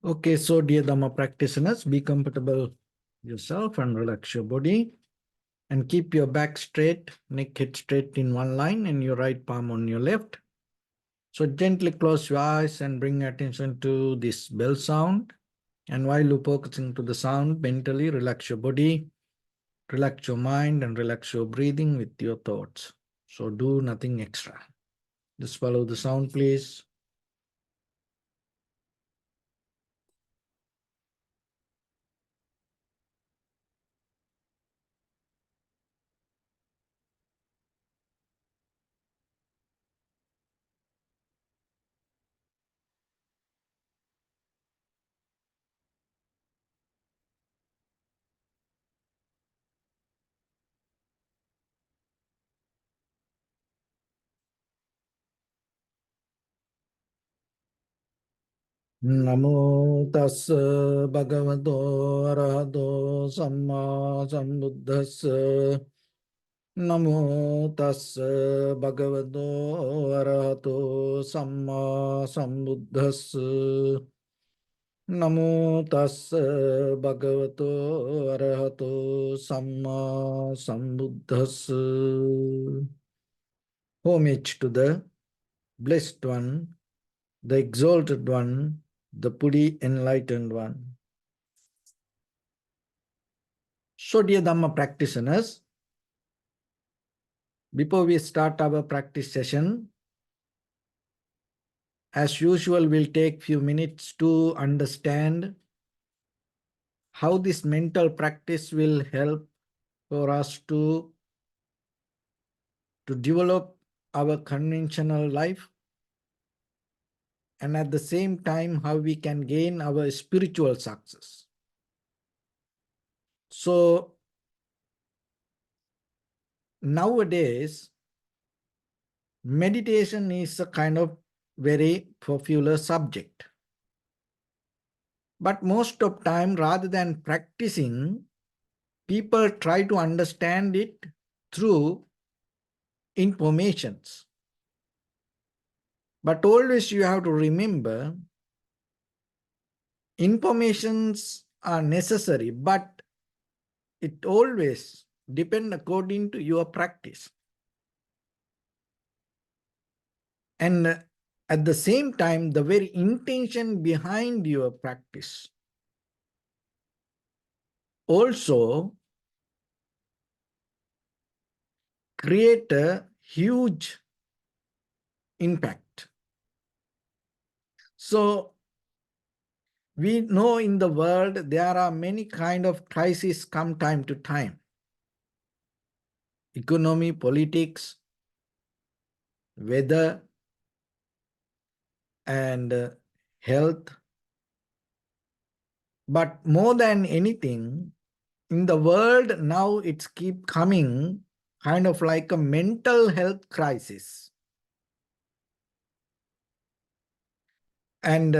Okay, so dear Dharma practitioners, be comfortable yourself and relax your body and keep your back straight, neck head straight in one line and your right palm on your left. So gently close your eyes and bring attention to this bell sound. And while you're focusing to the sound, mentally relax your body, relax your mind and relax your breathing with your thoughts. So do nothing extra. Just follow the sound, please. Namo tassa bhagavato arahato samma sambuddhassa. Namo tassa bhagavato arahato samma sambuddhassa. Namo tassa bhagavato arahato samma sambuddhassa. Homage to the Blessed One, the Exalted One, the fully Enlightened One. So, dear Dhamma practitioners, before we start our practice session, as usual, we'll take few minutes to understand how this mental practice will help for us to develop our conventional life, and at the same time, how we can gain our spiritual success. So, nowadays, meditation is a kind of very popular subject. But most of time, rather than practicing, people try to understand it through informations. But always you have to remember, informations are necessary, but it always depends according to your practice. And at the same time, the very intention behind your practice also create a huge impact. So we know in the world there are many kind of crises come time to time. Economy, politics, weather, and health. But more than anything, in the world now it's keep coming kind of like a mental health crisis. And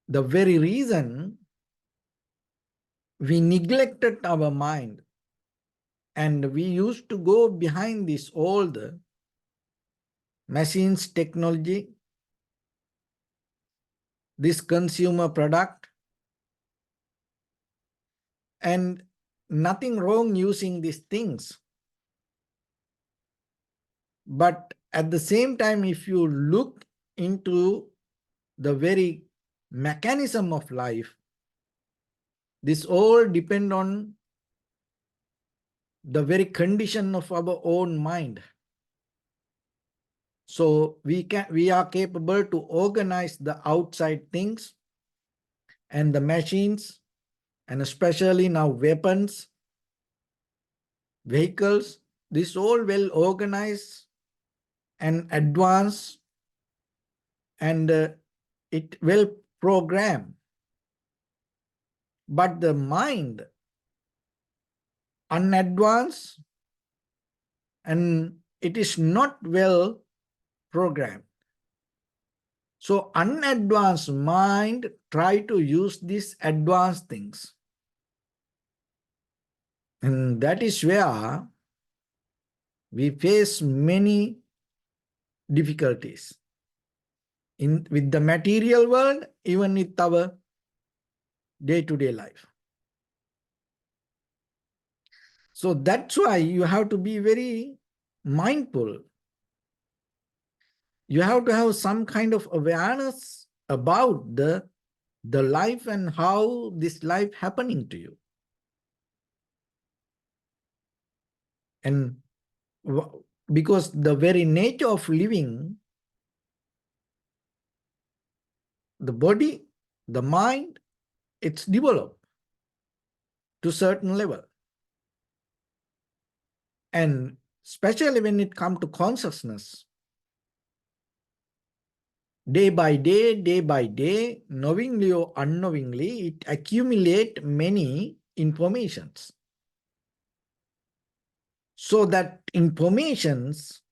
the very reason we neglected our mind and we used to go behind this all the machines, technology, this consumer product, and nothing wrong using these things. But at the same time, if you look into the very mechanism of life, this all depend on the very condition of our own mind. So we are capable to organize the outside things and the machines, and especially now weapons, vehicles, this all well organized and advanced, and it will program. But the mind, unadvanced, and it is not well programmed. So unadvanced mind try to use these advanced things. And that is where we face many difficulties. with the material world, even with our day-to-day life. So that's why you have to be very mindful. You have to have some kind of awareness about the life and how this life happening to you. And because the very nature of living, the body, the mind, it's developed to a certain level. And especially when it comes to consciousness, day by day, knowingly or unknowingly, it accumulates many informations. So that informations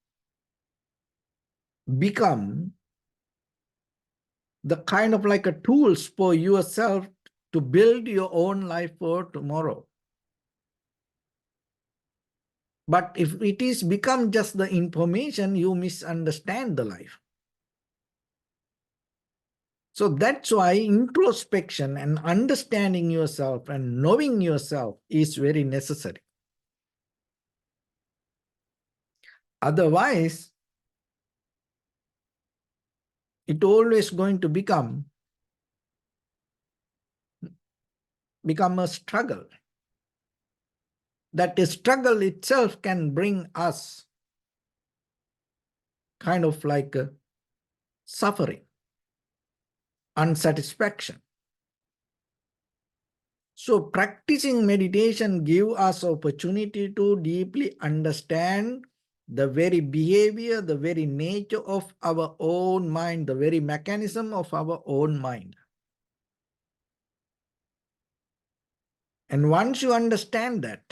become the kind of like a tools for yourself to build your own life for tomorrow. But if it is become just the information, you misunderstand the life. So that's why introspection and understanding yourself and knowing yourself is very necessary. Otherwise, it always going to become a struggle. That the struggle itself can bring us kind of like a suffering, unsatisfaction. So practicing meditation gives us opportunity to deeply understand the very behavior, the very nature of our own mind, the very mechanism of our own mind. And once you understand that,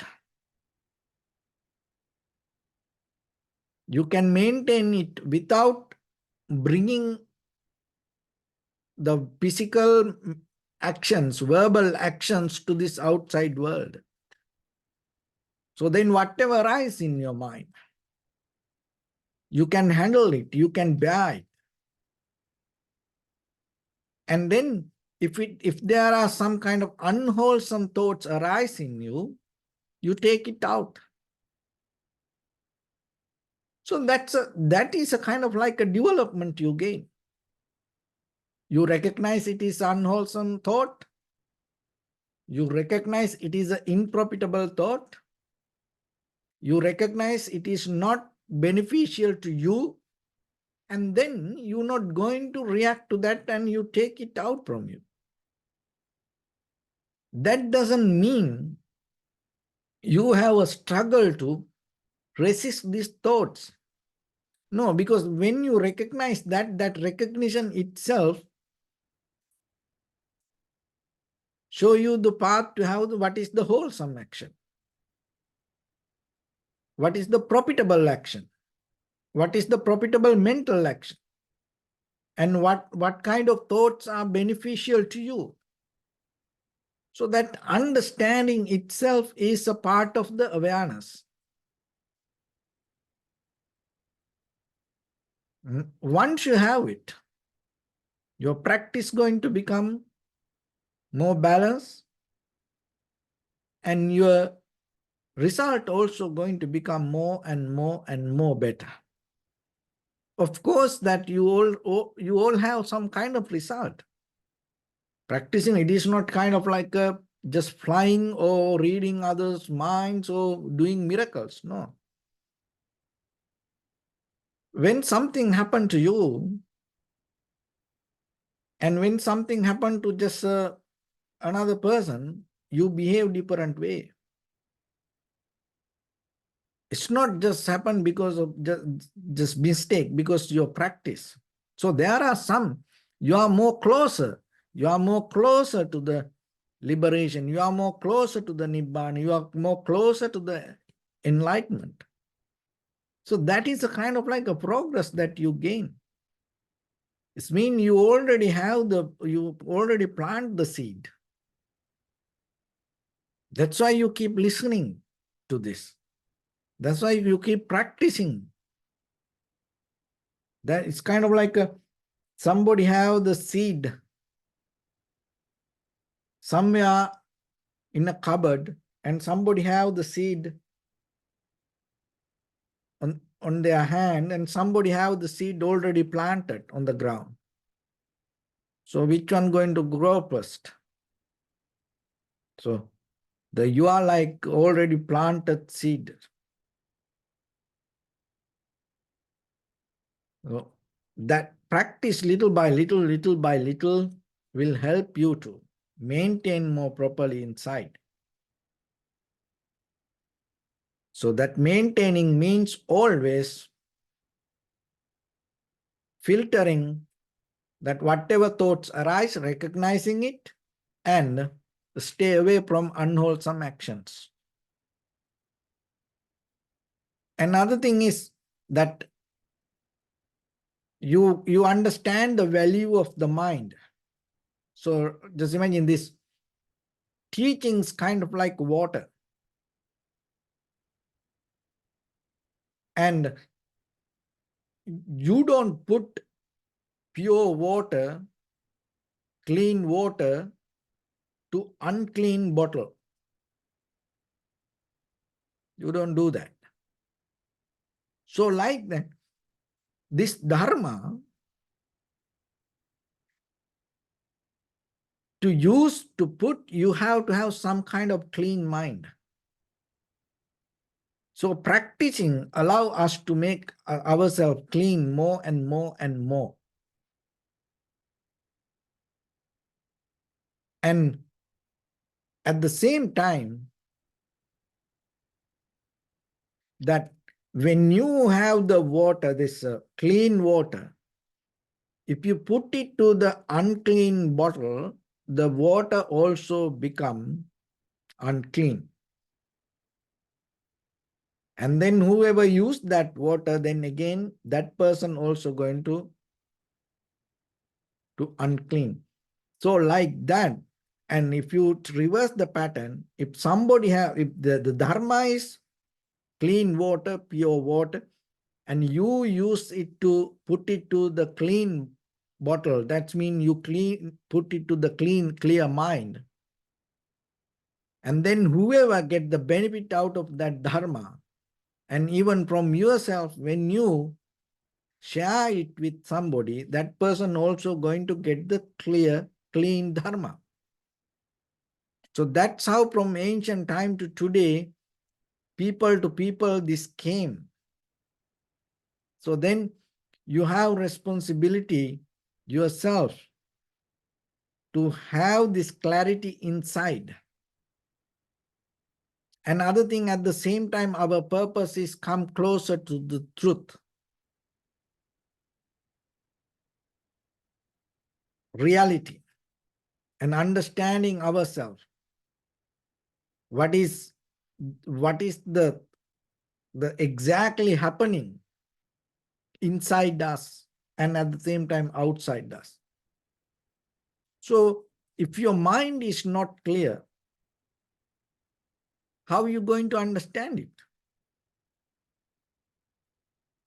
you can maintain it without bringing the physical actions, verbal actions to this outside world. So then whatever arises in your mind, you can handle it, you can bear it. And then if there are some kind of unwholesome thoughts arise in you, you take it out. So that is a kind of like a development you gain. You recognize it is unwholesome thought. You recognize it is an unprofitable thought. You recognize it is not beneficial to you. And then you're not going to react to that and you take it out from you. That doesn't mean you have a struggle to resist these thoughts. No, because when you recognize that, that recognition itself show you the path to have what is the wholesome action. What is the profitable action? What is the profitable mental action? And what kind of thoughts are beneficial to you? So that understanding itself is a part of the awareness. Once you have it, your practice is going to become more balanced and your result also going to become more and more and more better. Of course, that you all have some kind of result. Practicing it is not kind of like just flying or reading others' minds or doing miracles. No. When something happened to you, and when something happened to just another person, you behave different way. It's not just happened because of just mistake, because your practice. So there are some, you are more closer to the liberation, you are more closer to the Nibbana, you are more closer to the enlightenment. So that is a kind of like a progress that you gain. It means you already plant the seed. That's why you keep listening to this. That's why you keep practicing. That it's kind of like Somebody have the seed somewhere in a cupboard, and somebody have the seed on their hand, and somebody have the seed already planted on the ground. So which one going to grow first? So you are like already planted seed. So that practice little by little will help you to maintain more properly inside. So that maintaining means always filtering that whatever thoughts arise, recognizing it, and stay away from unwholesome actions. Another thing is that you understand the value of the mind. So just imagine this teachings kind of like water. And you don't put pure water, clean water to unclean bottle. You don't do that. So like that, this dharma to use, to put, you have to have some kind of clean mind. So practicing allow us to make ourselves clean more and more and more. And at the same time, that when you have the water, this clean water, if you put it to the unclean bottle, the water also become unclean. And then whoever used that water, then again, that person also going to unclean. So like that, and if you reverse the pattern, if somebody have, if the dharma is clean water, pure water, and you use it to put it to the clean bottle, that means you put it to the clear mind. And then whoever get the benefit out of that dharma, and even from yourself, when you share it with somebody, that person also going to get the clean dharma. So that's how from ancient time to today, people to people, this came. So then you have responsibility yourself to have this clarity inside. Another thing, at the same time, our purpose is come closer to the truth, reality, and understanding ourselves. What is the exactly happening inside us and at the same time outside us. So if your mind is not clear, how are you going to understand it?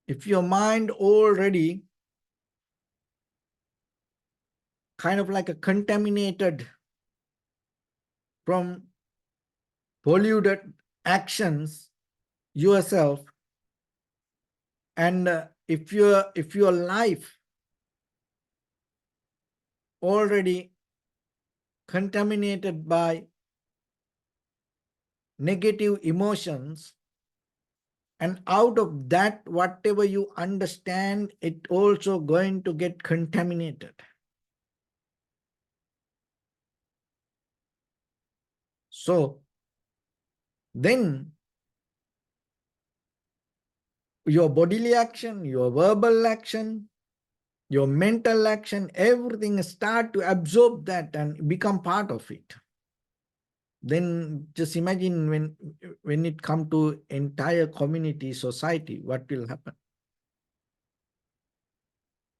If your mind already kind of like a contaminated from polluted actions yourself, and if your life already contaminated by negative emotions, and out of that whatever you understand, it also going to get contaminated. So then your bodily action, your verbal action, your mental action, everything start to absorb that and become part of it. Then just imagine when it come to entire community, society, what will happen?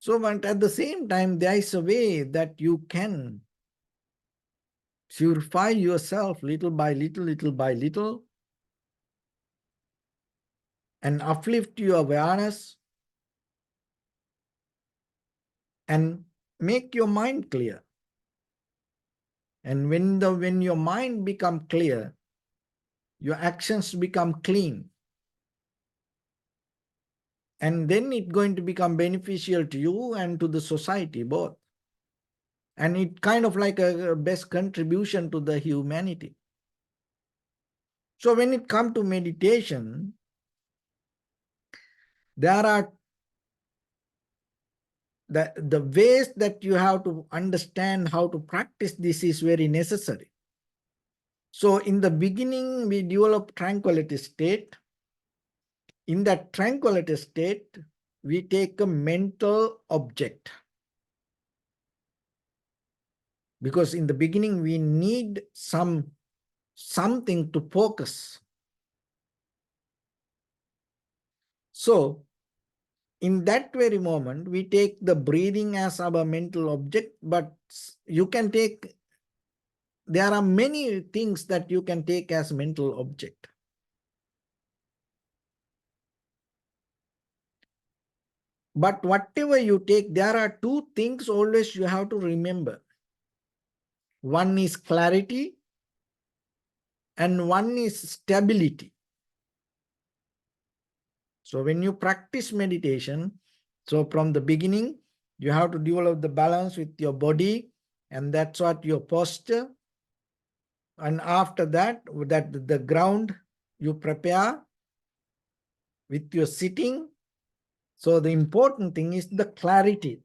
So, but at the same time, there is a way that you can purify yourself little by little, and uplift your awareness and make your mind clear. And when your mind become clear, your actions become clean. And then it's going to become beneficial to you and to the society both. And it kind of like a best contribution to the humanity. So when it comes to meditation, there are the ways that you have to understand how to practice this is very necessary. So in the beginning, we develop tranquility state. In that tranquility state, we take a mental object. Because in the beginning, we need something to focus. So in that very moment, we take the breathing as our mental object, but you can take, there are many things that you can take as mental object. But whatever you take, there are two things always you have to remember. One is clarity and one is stability. So when you practice meditation, so from the beginning, you have to develop the balance with your body, and that's what your posture. And after that, the ground you prepare with your sitting. So the important thing is the clarity.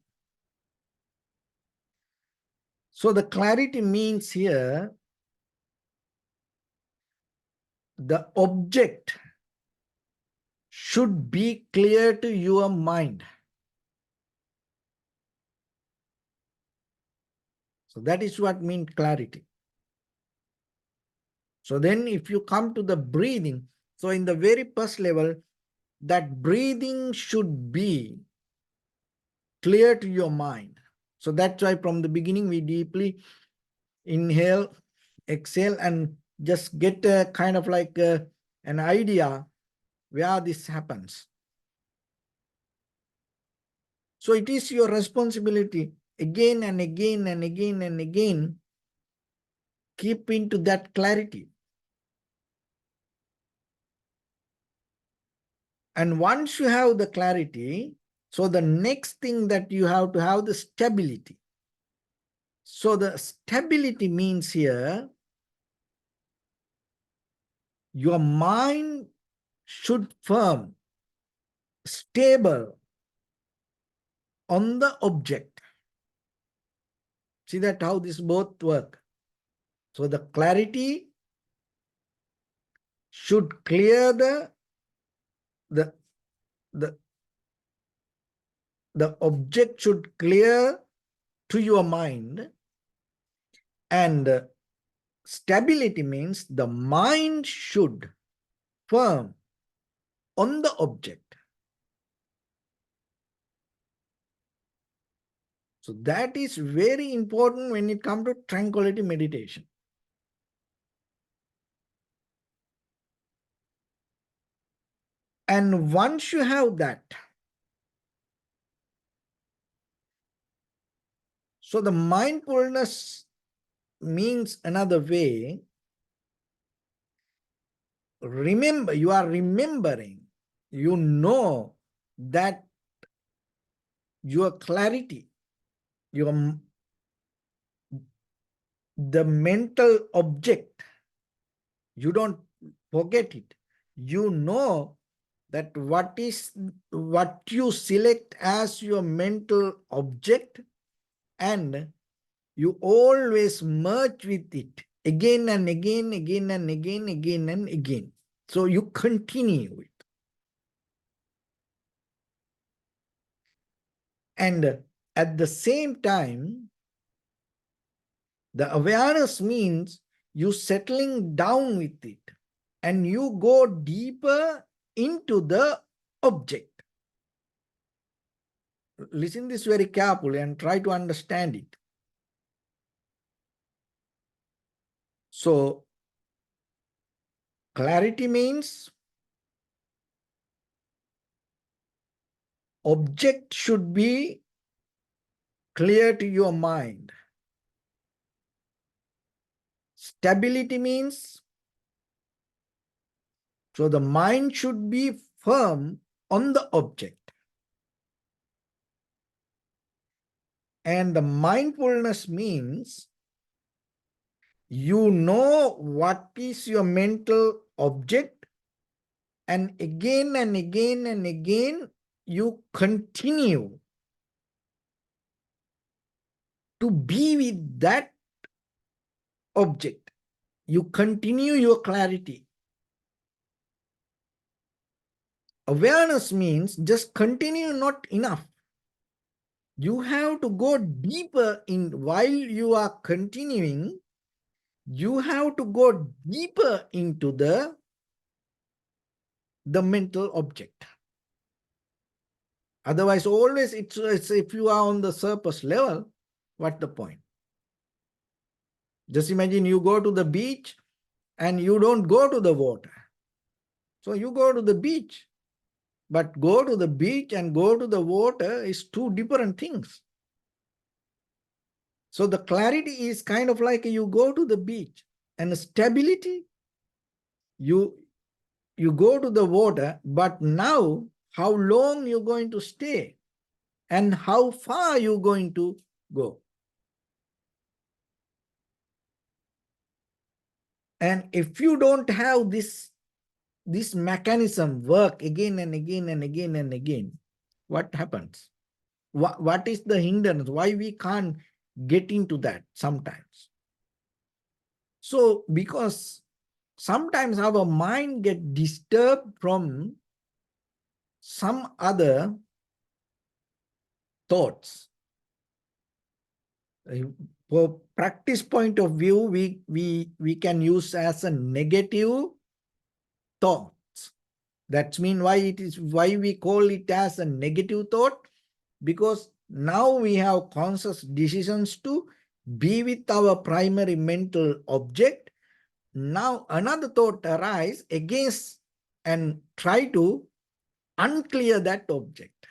So the clarity means here, the object should be clear to your mind. So that is what means clarity. So then if you come to the breathing, so in the very first level, that breathing should be clear to your mind. So that's why from the beginning, we deeply inhale, exhale, and just get a kind of like an idea where this happens. So it is your responsibility again and again and again and again, keep into that clarity. And once you have the clarity, so the next thing that you have to have the stability. So the stability means here, your mind should firm, stable on the object. See that how this both work. So the clarity should clear the, the, the object should clear to your mind, and stability means the mind should firm on the object. So that is very important when it comes to tranquility meditation. And once you have that, so the mindfulness means another way. Remember, you are remembering, you know that your clarity, the mental object, you don't forget it. You know that what you select as your mental object, and you always merge with it again and again, again and again, again and again. So you continue it. And at the same time, the awareness means you settling down with it and you go deeper into the object. Listen this very carefully and try to understand it. So clarity means object should be clear to your mind. Stability means, so the mind should be firm on the object. And the mindfulness means you know what is your mental object, and again and again and again you continue to be with that object. You continue your clarity. Awareness means just continue not enough. You have to go deeper in while you are continuing. You have to go deeper into the mental object. Otherwise, always it's if you are on the surface level, what's the point? Just imagine you go to the beach and you don't go to the water. So you go to the beach, but go to the beach and go to the water is two different things. So the clarity is kind of like you go to the beach, and the stability, you go to the water, but now how long you're going to stay and how far you're going to go. And if you don't have this mechanism work again and again and again and again, what happens? What is the hindrance? Why we can't get into that sometimes? So because sometimes our mind get disturbed from some other thoughts. For practice point of view, we can use as a negative thoughts. That's mean why we call it as a negative thought, because now we have conscious decisions to be with our primary mental object. Now another thought arise against and try to unclear that object.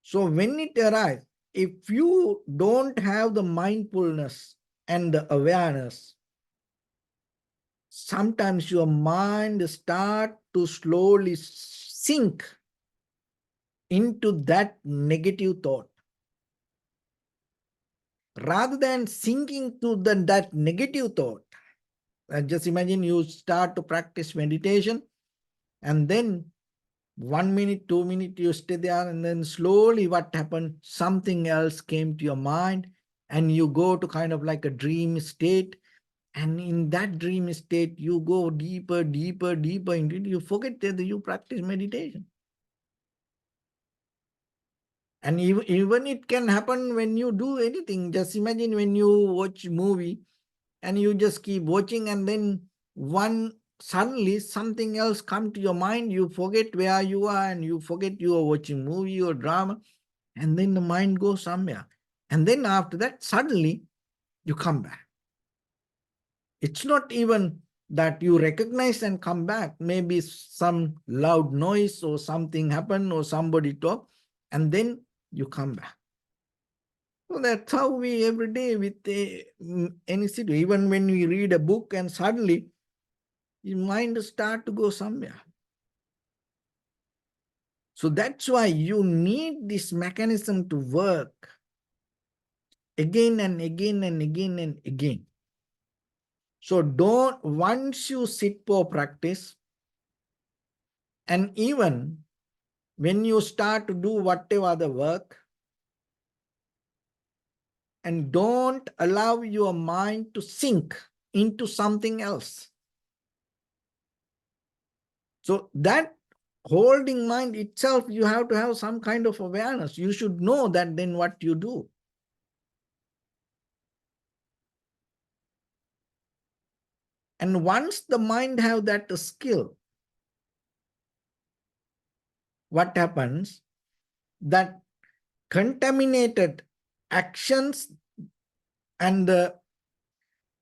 So when it arises, if you don't have the mindfulness and the awareness, sometimes your mind start to slowly sink into that negative thought. Rather than sinking to that negative thought, just imagine you start to practice meditation, and then 1 minute, 2 minutes, you stay there, and then slowly what happened? Something else came to your mind, and you go to kind of like a dream state. And in that dream state, you go deeper, deeper, deeper into it. You forget that you practice meditation. And even it can happen when you do anything. Just imagine when you watch movie and you just keep watching, and then suddenly something else come to your mind. You forget where you are, and you forget you are watching movie or drama, and then the mind goes somewhere. And then after that, suddenly you come back. It's not even that you recognize and come back. Maybe some loud noise or something happened or somebody talk, and then you come back. So that's how we every day with any situation. Even when we read a book and suddenly your mind start to go somewhere. So that's why you need this mechanism to work again and again and again and again. So once you sit for practice, and even when you start to do whatever the work, and don't allow your mind to sink into something else. So that holding mind itself, you have to have some kind of awareness. You should know that then what you do. And once the mind have that skill, what happens? That contaminated actions and the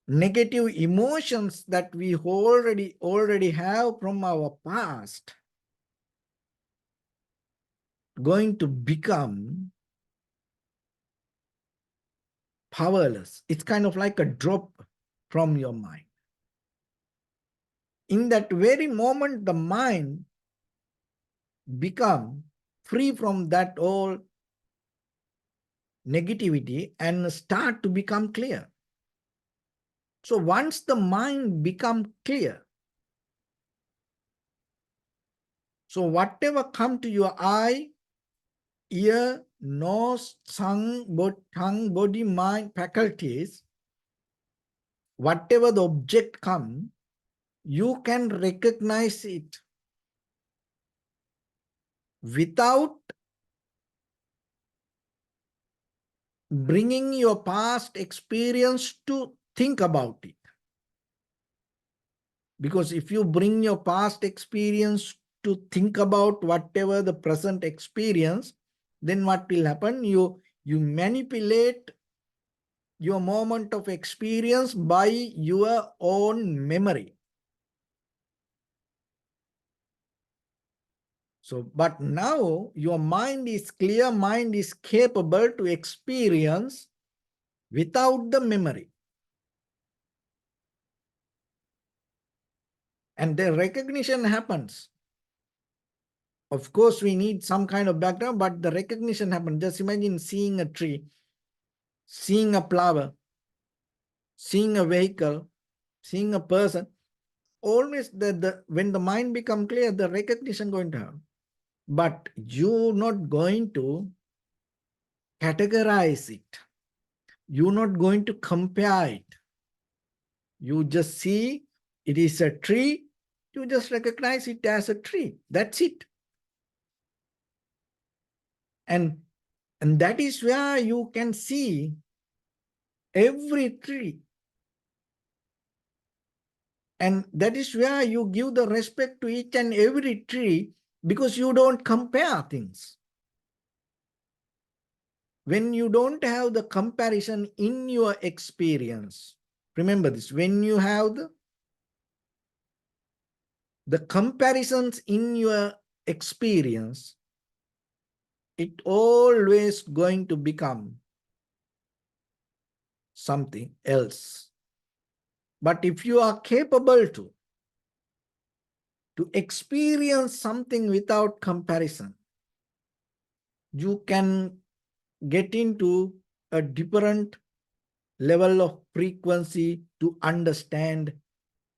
negative emotions that we already have from our past going to become powerless. It's kind of like a drop from your mind. In that very moment, the mind become free from that all negativity and start to become clear. So once the mind become clear, so whatever come to your eye, ear, nose, tongue, body, mind, faculties, whatever the object come, you can recognize it without bringing your past experience to think about it. Because if you bring your past experience to think about whatever the present experience, then what will happen? You manipulate your moment of experience by your own memory. So, but now your mind is clear, mind is capable to experience without the memory. And the recognition happens. Of course, we need some kind of background, but the recognition happens. Just imagine seeing a tree, seeing a flower, seeing a vehicle, seeing a person. Always when the mind become clear, the recognition going to happen. But you're not going to categorize it. You're not going to compare it. You just see it is a tree. You just recognize it as a tree. That's it. And that is where you can see every tree. And that is where you give the respect to each and every tree because you don't compare things. When you don't have the comparison in your experience, remember this, when you have the comparisons in your experience, it always going to become something else. But if you are capable to experience something without comparison, you can get into a different level of frequency to understand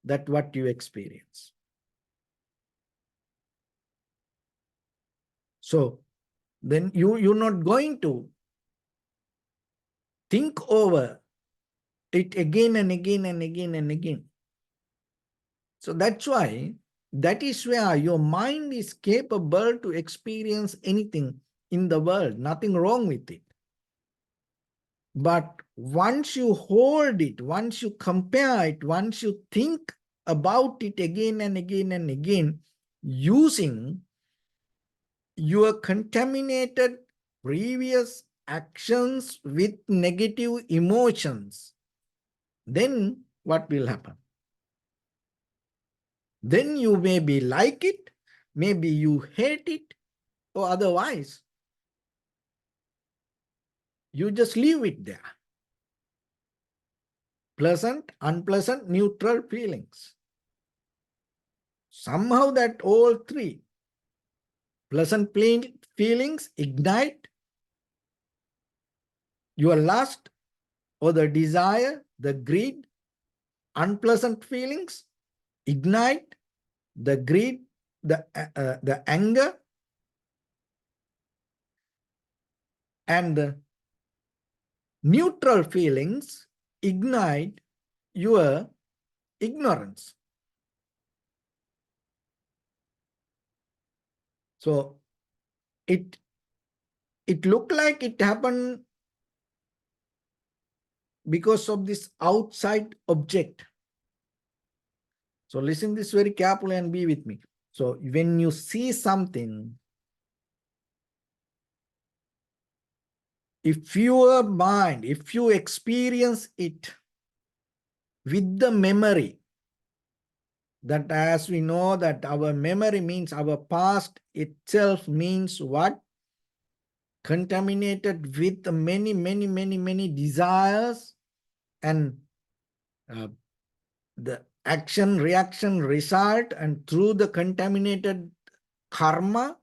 that what you experience. So then you're not going to think over it again and again and again and again. So that's why, that is where your mind is capable to experience anything in the world, nothing wrong with it. But once you hold it, once you compare it, once you think about it again and again and again, using your contaminated previous actions with negative emotions, then what will happen? Then you maybe like it, maybe you hate it, or otherwise, you just leave it there. Pleasant, unpleasant, neutral feelings. Somehow that all three, pleasant feelings ignite your lust or the desire, the greed. Unpleasant feelings ignite the greed, the anger, and the neutral feelings ignite your ignorance. So it looked like it happened because of this outside object. So listen this very carefully and be with me. So when you see something, if your mind, if you experience it with the memory, that as we know that our memory means our past itself means what? contaminated with many desires and the action, reaction, result, and through the contaminated karma,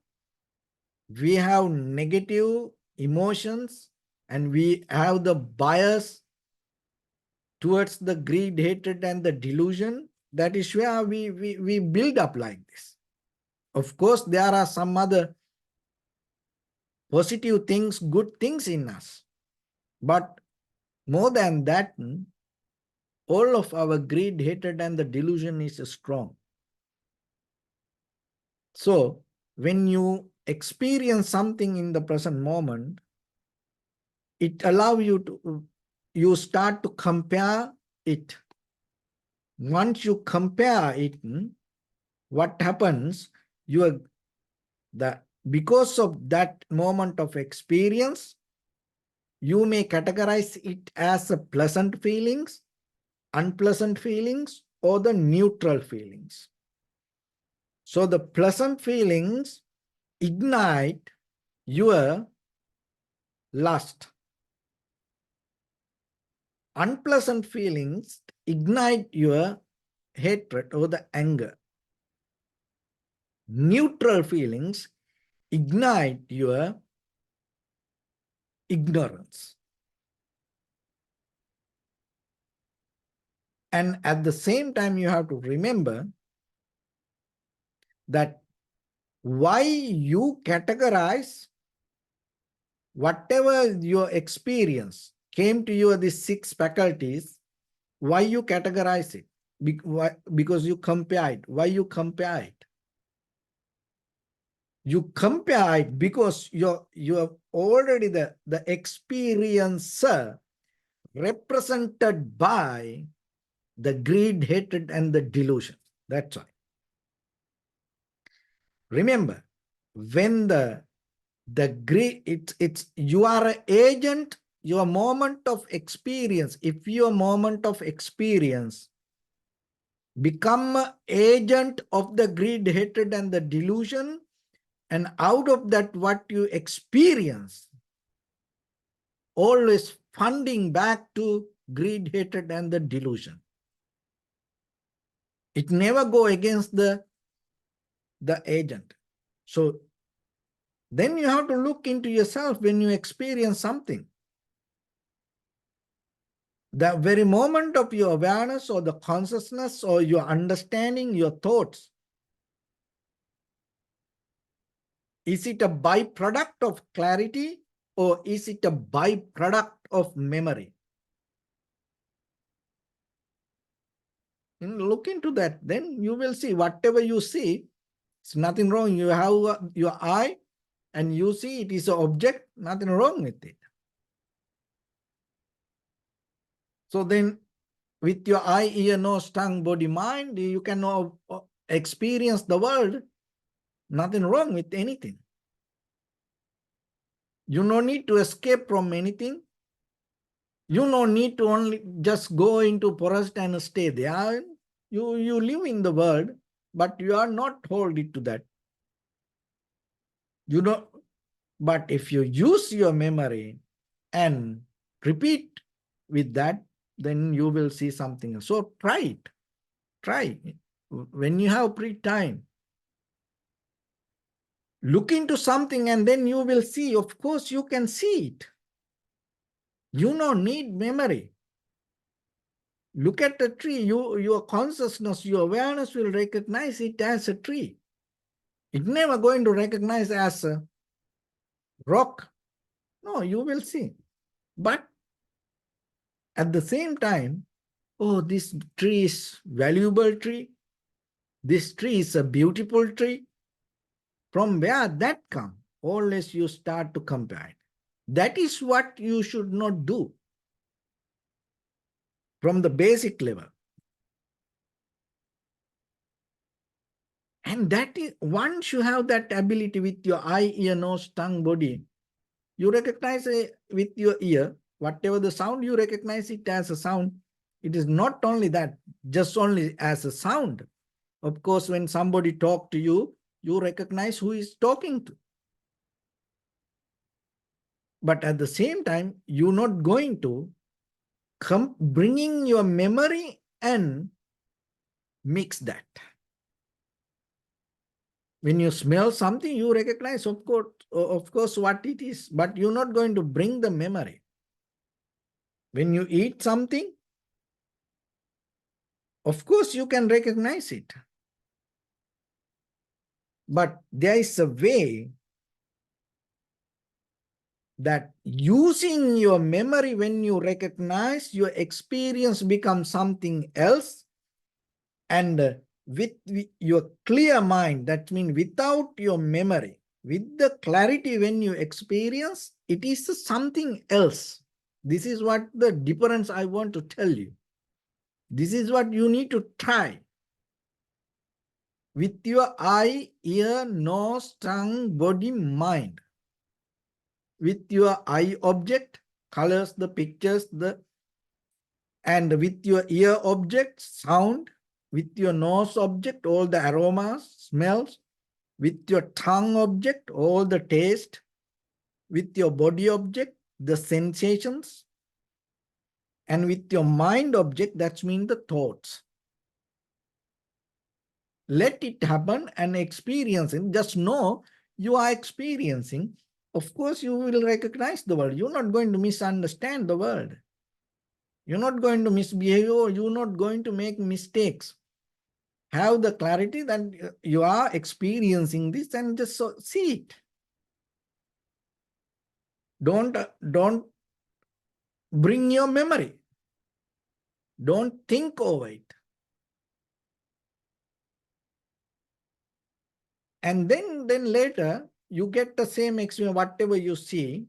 we have negative emotions and we have the bias towards the greed, hatred, and the delusion. That is where we build up like this. Of course, there are some other positive things, good things in us. But more than that, all of our greed, hatred, and the delusion is strong. So when you experience something in the present moment, it allows you to, you start to compare it. Once you compare it, what happens? Because of that moment of experience, you may categorize it as a pleasant feelings, unpleasant feelings, or the neutral feelings. So the pleasant feelings ignite your lust. Unpleasant feelings ignite your hatred or the anger. Neutral feelings ignite your ignorance. And at the same time, you have to remember that why you categorize whatever your experience came to you, these six faculties, why you categorize it? Because you compare it. Why you compare it? You compare it because you have already the experiencer represented by the greed, hatred, and the delusion. That's why. Remember, when the greed, it's you are an agent, your moment of experience. If your moment of experience become an agent of the greed, hatred, and the delusion, and out of that what you experience, always funding back to greed, hatred, and the delusion. It never go against the agent. So then you have to look into yourself when you experience something. The very moment of your awareness or the consciousness or your understanding, your thoughts, is it a byproduct of clarity or is it a byproduct of memory? Look into that. Then you will see whatever you see, it's nothing wrong. You have your eye and you see it is an object, nothing wrong with it. So then with your eye, ear, nose, tongue, body, mind, you can experience the world, nothing wrong with anything. You no need to escape from anything. You no need to only just go into forest and stay there. You live in the world, but you are not holding to that. You know, but if you use your memory and repeat with that, then you will see something. So try it. Try. When you have free time, look into something and then you will see. Of course, you can see it. You don't need memory. Look at the tree. Your consciousness, your awareness will recognize it as a tree. It's never going to recognize as a rock. No, you will see. But at the same time, oh, this tree is valuable tree. This tree is a beautiful tree. From where that comes? Always you start to compare it. That is what you should not do from the basic level. And that is, once you have that ability with your eye, ear, nose, tongue, body, you recognize with your ear, whatever the sound, you recognize it as a sound. It is not only that, just only as a sound. Of course, when somebody talk to you, you recognize who is talking to. But at the same time, you're not going to bringing your memory and mix that. When you smell something, you recognize, of course, what it is, but you're not going to bring the memory. When you eat something, of course, you can recognize it. But there is a way that using your memory, when you recognize, your experience becomes something else. And with your clear mind, that means without your memory, with the clarity when you experience, it is something else. This is what the difference I want to tell you. This is what you need to try. With your eye, ear, nose, tongue, body, mind. With your eye object, colors, the pictures, and with your ear object, sound. With your nose object, all the aromas, smells. With your tongue object, all the taste. With your body object, the sensations. And with your mind object, that means the thoughts. Let it happen and experience it. Just know you are experiencing. Of course, you will recognize the world. You're not going to misunderstand the world. You're not going to misbehave, or you're not going to make mistakes. Have the clarity that you are experiencing this and just see it. Don't bring your memory. Don't think over it. And then later, you get the same experience, whatever you see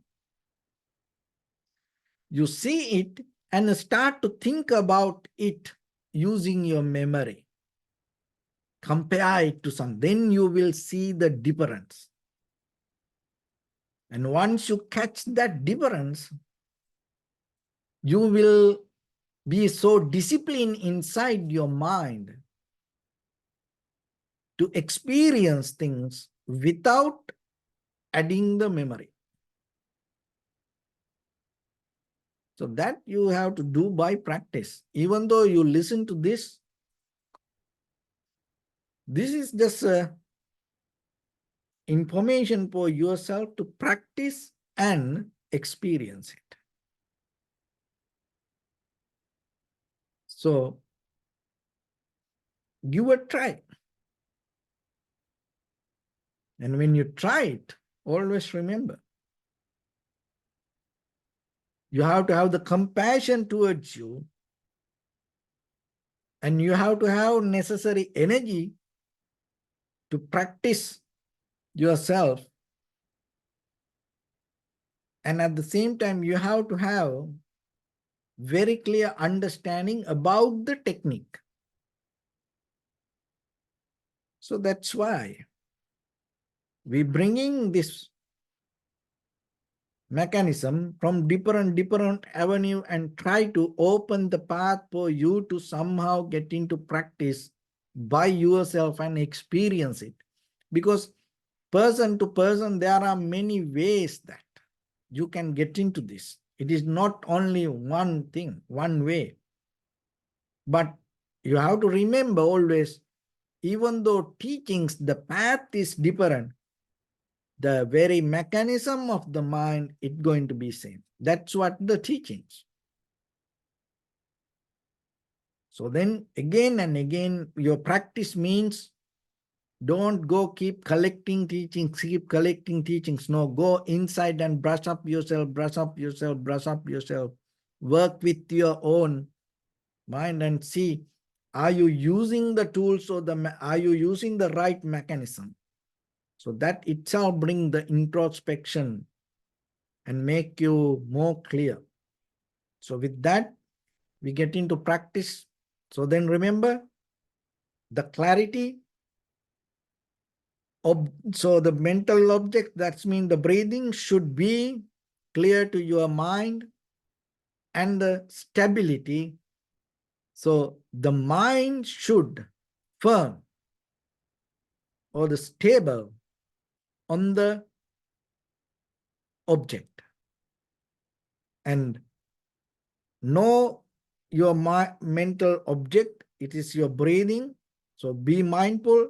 it and start to think about it using your memory. Compare it to some, then you will see the difference. And once you catch that difference, you will be so disciplined inside your mind to experience things without adding the memory. So that you have to do by practice. Even though you listen to this is just information for yourself to practice and experience it. So give a try. And when you try it, always remember, you have to have the compassion towards you, and you have to have necessary energy to practice yourself. And at the same time, you have to have very clear understanding about the technique. So that's why we're bringing this mechanism from different avenue and try to open the path for you to somehow get into practice by yourself and experience it. Because person to person, there are many ways that you can get into this. It is not only one thing, one way. But you have to remember always, even though teachings, the path is different, the very mechanism of the mind is going to be same. That's what the teachings. So then again and again, your practice means don't go keep collecting teachings, keep collecting teachings. No, go inside and brush up yourself, brush up yourself, brush up yourself. Work with your own mind and see, are you using the tools, or are you using the right mechanism? So that itself brings the introspection and make you more clear. So with that, we get into practice. So then remember, the clarity of, so the mental object, that means the breathing should be clear to your mind, and the stability. So the mind should firm or the stable on the object. and know your mental object. It is your breathing. So be mindful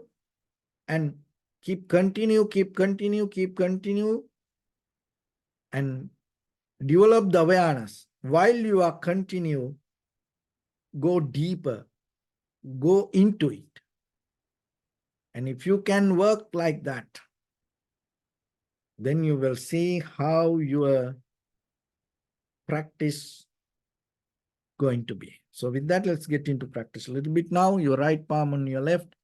and keep continue, and develop the awareness. While you are continue, go deeper, go into it. And if you can work like that, then you will see how your practice going to be. So with that, let's get into practice a little bit now. Your right palm on your left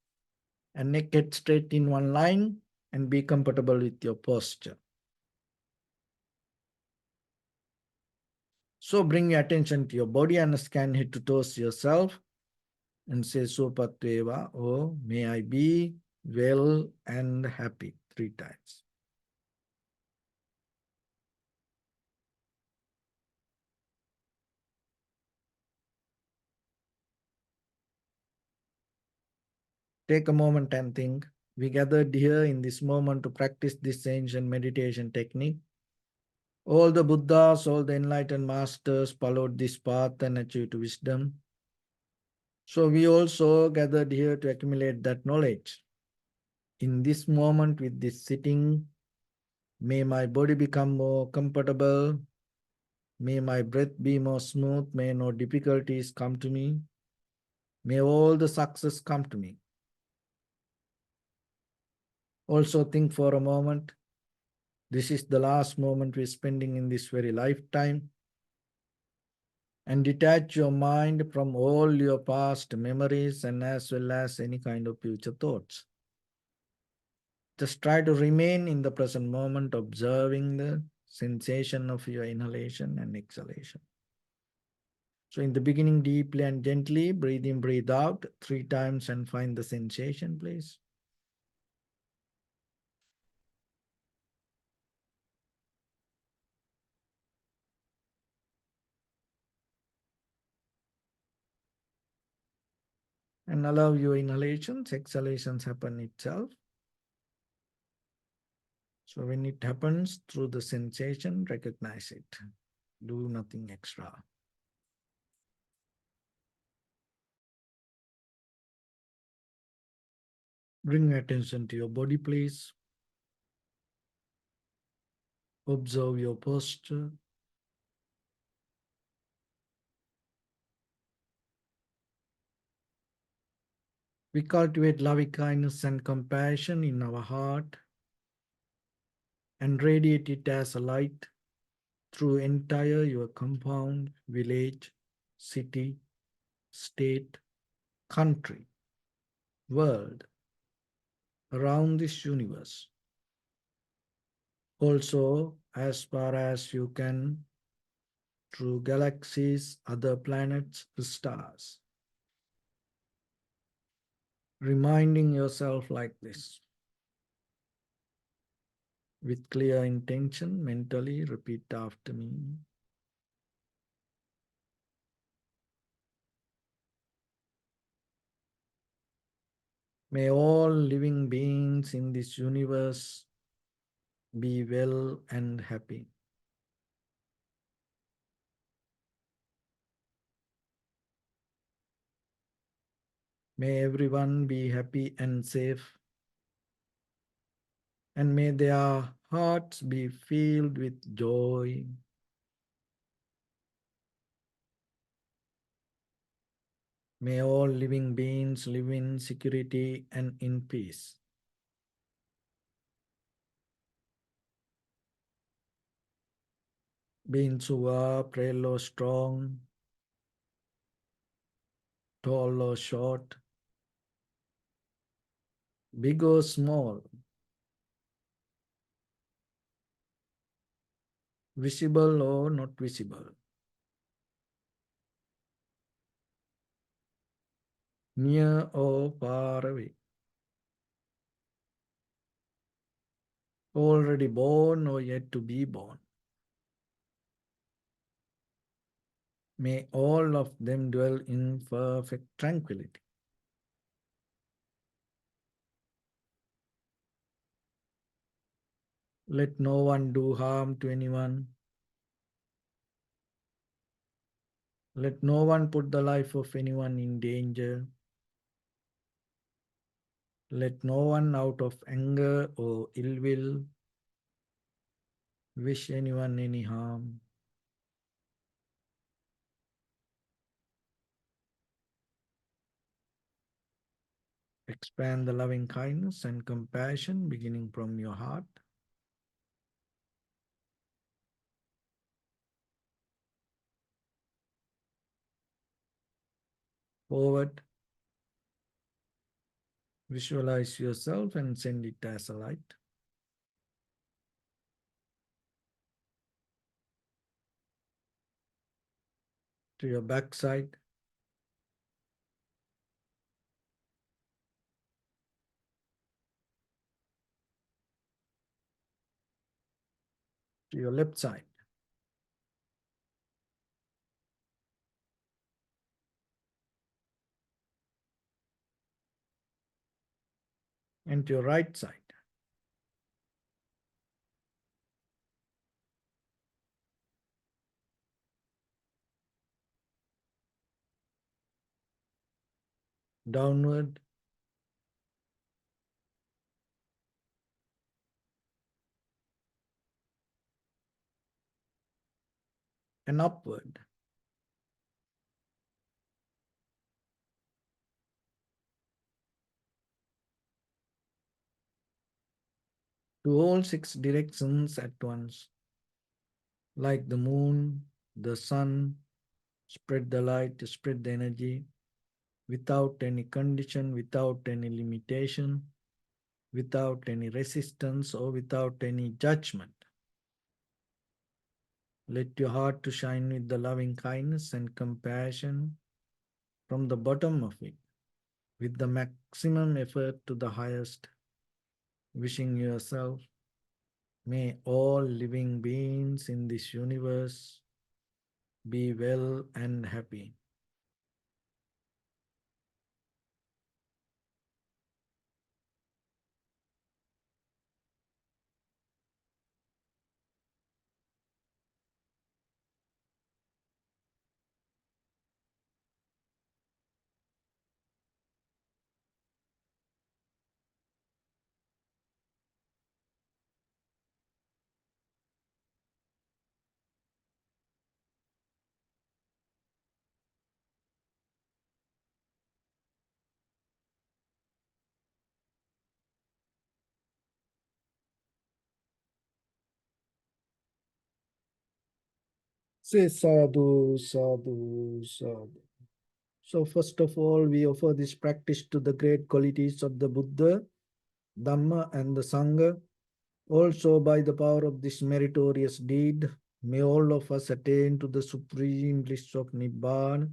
and neck head straight in one line, and be comfortable with your posture. So bring your attention to your body and scan head to toes yourself and say Sopatveva, oh, may I be well and happy 3 times. Take a moment and think. We gathered here in this moment to practice this ancient meditation technique. All the Buddhas, all the enlightened masters followed this path and achieved wisdom. So we also gathered here to accumulate that knowledge. In this moment with this sitting, may my body become more comfortable. May my breath be more smooth. May no difficulties come to me. May all the success come to me. Also think for a moment, this is the last moment we're spending in this very lifetime. And detach your mind from all your past memories and as well as any kind of future thoughts. Just try to remain in the present moment, observing the sensation of your inhalation and exhalation. So in the beginning, deeply and gently, breathe in, breathe out 3 times and find the sensation, please. And allow your inhalations, exhalations happen itself. So when it happens through the sensation, recognize it. Do nothing extra. Bring attention to your body, please. Observe your posture. We cultivate loving kindness and compassion in our heart and radiate it as a light through entire your compound, village, city, state, country, world, around this universe. Also, as far as you can, through galaxies, other planets, stars. Reminding yourself like this. With clear intention, mentally repeat after me. May all living beings in this universe be well and happy. May everyone be happy and safe. And may their hearts be filled with joy. May all living beings live in security and in peace. Beings who are frail or strong, tall or short, big or small, visible or not visible, near or far away, already born or yet to be born. May all of them dwell in perfect tranquility. Let no one do harm to anyone. Let no one put the life of anyone in danger. Let no one out of anger or ill will wish anyone any harm. Expand the loving kindness and compassion beginning from your heart. Forward, visualize yourself and send it as a light. To your backside, to your left side, and to your right side. Downward and upward. To all six directions at once. Like the moon, the sun, spread the light, spread the energy without any condition, without any limitation, without any resistance, or without any judgment. Let your heart to shine with the loving kindness and compassion from the bottom of it, with the maximum effort to the highest, wishing yourself, may all living beings in this universe be well and happy. Say sadhu, sadhu, sadhu. So, first of all, we offer this practice to the great qualities of the Buddha, Dhamma, and the Sangha. Also, by the power of this meritorious deed, may all of us attain to the supreme bliss of Nibbana.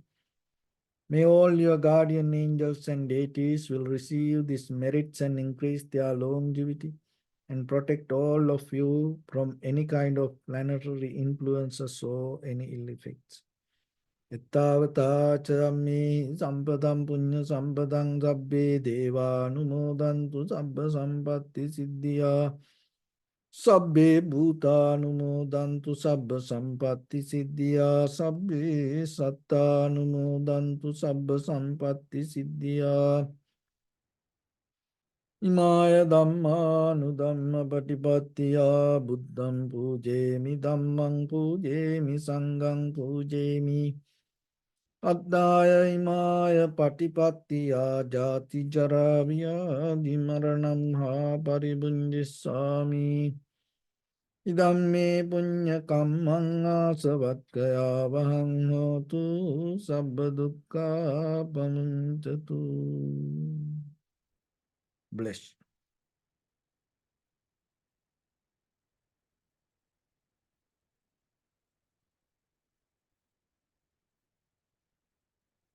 May all your guardian angels and deities will receive these merits and increase their longevity and protect all of you from any kind of planetary influences or any ill effects. Ittavata chammi sampadam punya sampadam sabbe deva numodantu sabba sampatti siddhya sabbe bhuta numodantu sabba sampatti siddhya sabbe satta numodantu sabba sampatti siddhya Imaya dhamma nudhamma patipattiya buddham pujemi dhammam pujemi sangham pujemi Addaya imaya patipattiya jati jara vyadhi maranam ha paribunjisami idam me punya kammang asavatkaya vahang hotu sabba dukkha pamuncatu. Bless.